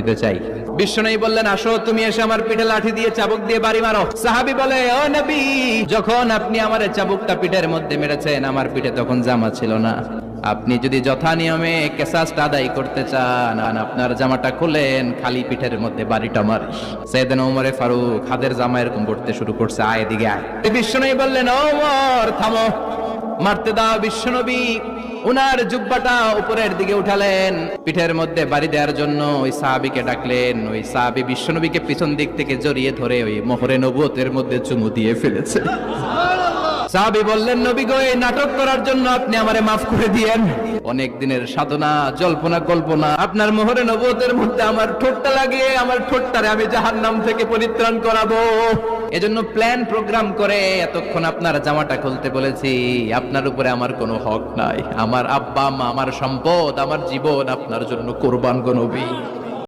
দিতে চাই। বিশ্বনবী বললেন, আসো তুমি এসে আমার পিঠে লাঠি দিয়ে চাবুক দিয়ে বাড়ি মারো। সাহাবী বলে, ও নবী, যখন আপনি আমার চাবুকটা পিঠের মধ্যে মেরেছেন, আমার পিঠে তখন জামা ছিল না। আপনি যদি যথা নিয়মে কেসাসটা আদায় করতে চান, আপনার জামাটা খুলেন, খালি পিঠের মধ্যে বাড়িটা মারি। সাইয়েদনা ওমর ফারুক হাতের জামা এরকম করতে শুরু করছে, আয় দিকে আয়। বিশ্বনবী বললেন, ওমর থামো, মারতে দাও। বিশ্বনবী উনার জুব্বাটা উপরের দিকে উঠালেন, পিঠের মধ্যে বাড়ি দেওয়ার জন্য ওই সাহাবীকে ডাকলেন। ওই সাহাবী বিশ্বনবীকে পিছন দিক থেকে জড়িয়ে ধরে ওই মোহরে নবুয়তের মধ্যে চুমু দিয়ে ফেলেছে। সাহাবী বললেন, নবী গো, এই নাটক করার জন্য আপনি আমারে মাফ করে দিয়েন। অনেক দিনের সাধনা, জল্পনা কল্পনা, আপনার মোহরে নবুয়তের মধ্যে আমার ঠোঁটটা লাগিয়ে আমার ঠোঁটটারে আমি জাহান্নাম থেকে পরিত্রাণ করাবো। এজন্য প্ল্যান প্রোগ্রাম করে এতক্ষণ আপনার জামাটা খুলতে বলেছি। আপনার উপরে আমার কোনো হক নাই। আমার আব্বা মা, আমার সম্পদ, আমার জীবন আপনার জন্য কোরবান গো নবী।